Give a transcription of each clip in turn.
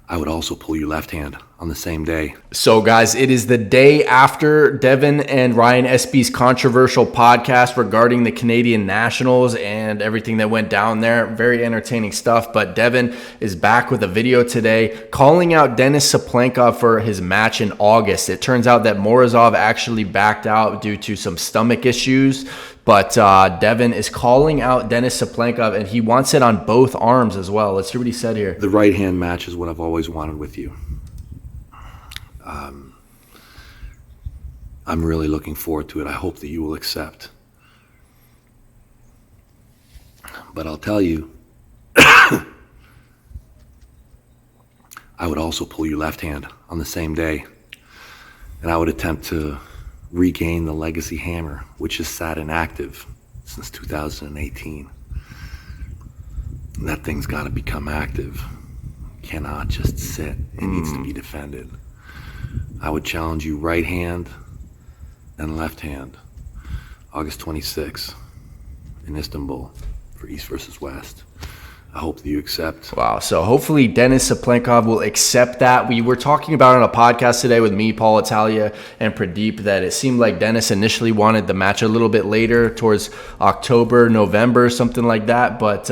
I would also pull your left hand on the same day. So, guys, it is the day after Devon and Ryan Espy's controversial podcast regarding the Canadian Nationals and everything that went down there. Very entertaining stuff. But Devon is back with a video today calling out Denis Saplenkov for his match in August. It turns out that Morozov actually backed out due to some stomach issues. But Devon is calling out Denis Saplenkov, and he wants it on both arms as well. Let's hear what he said here. The right-hand match is what I've always wanted with you. I'm really looking forward to it. I hope that you will accept. But I'll tell you, I would also pull your left hand on the same day, and I would attempt to regain the legacy hammer, which has sat inactive since 2018. And that thing's got to become active. It cannot just sit. It needs to be defended. I would challenge you right hand and left hand, August 26th in Istanbul for East versus West. I hope that you accept. Wow. So hopefully Denis Saplenkov will accept that. We were talking about on a podcast today with me, Paul Italia, and Pradeep that it seemed like Denis initially wanted the match a little bit later, towards October, November, something like that. But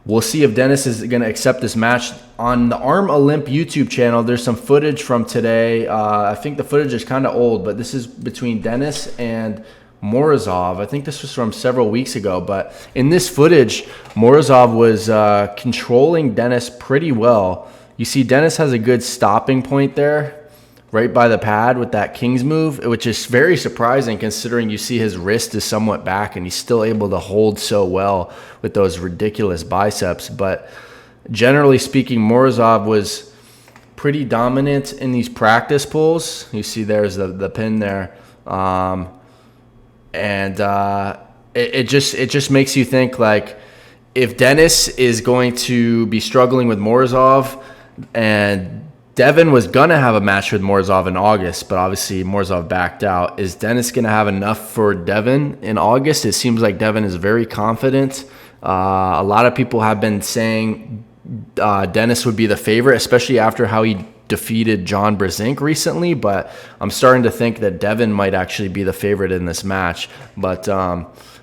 we'll see if Denis is going to accept this match. On the Arm Olymp YouTube channel, there's some footage from today. I think the footage is kind of old, but this is between Denis and Morozov. I think this was from several weeks ago, but in this footage, Morozov was controlling Denis pretty well. You see Denis has a good stopping point there, right by the pad with that King's move, which is very surprising considering you see his wrist is somewhat back and he's still able to hold so well with those ridiculous biceps. But generally speaking, Morozov was pretty dominant in these practice pulls. You see there's the pin there. And it just makes you think, like, if Denis is going to be struggling with Morozov, and Devon was going to have a match with Morozov in August, but obviously Morozov backed out. Is Denis going to have enough for Devon in August? It seems like Devon is very confident. A lot of people have been saying Denis would be the favorite, especially after how he defeated John Brzenk recently, but I'm starting to think that Devon might actually be the favorite in this match. But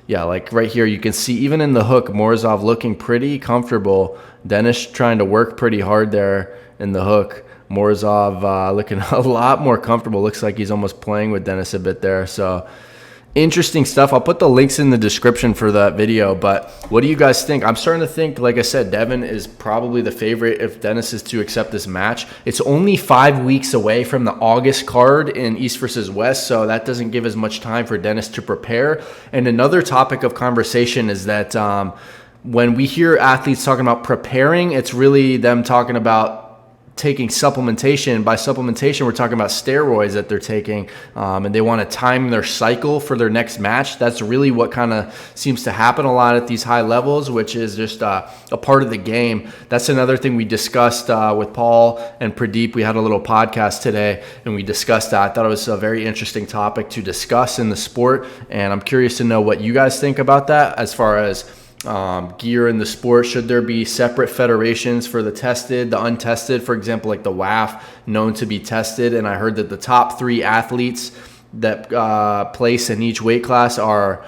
yeah, like right here, you can see even in the hook, Morozov looking pretty comfortable. Denis trying to work pretty hard there in the hook. Morozov looking a lot more comfortable. Looks like he's almost playing with Denis a bit there. So interesting stuff. I'll put the links in the description for that video. But what do you guys think? I'm starting to think, like I said, Devon is probably the favorite if Denis is to accept this match. It's only 5 weeks away from the August card in East versus West, so that doesn't give as much time for Denis to prepare. And another topic of conversation is that when we hear athletes talking about preparing, it's really them talking about taking supplementation. By supplementation, we're talking about steroids that they're taking, and they want to time their cycle for their next match. That's really what kind of seems to happen a lot at these high levels, which is just a part of the game. That's another thing we discussed with Paul and Pradeep. We had a little podcast today, and we discussed that. I thought it was a very interesting topic to discuss in the sport, and I'm curious to know what you guys think about that as far as gear in the sport. Should there be separate federations for the tested, the untested? For example, like the WAF, known to be tested, and I heard that the top 3 athletes that place in each weight class are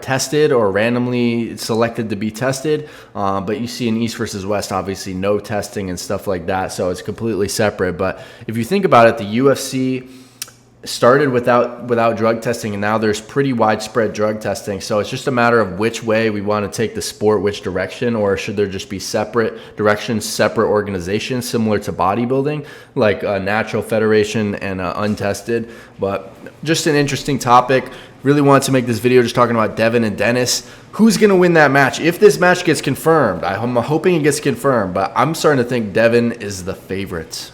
tested or randomly selected to be tested. But you see in East versus West, obviously no testing and stuff like that, so it's completely separate. But if you think about it, the UFC started without drug testing, and now there's pretty widespread drug testing. So it's just a matter of which way we want to take the sport, which direction, or should there just be separate directions, separate organizations similar to bodybuilding, like a natural federation and untested. But just an interesting topic. Really wanted to make this video just talking about Devon and Denis. Who's going to win that match? If this match gets confirmed, I'm hoping it gets confirmed, but I'm starting to think Devon is the favorite.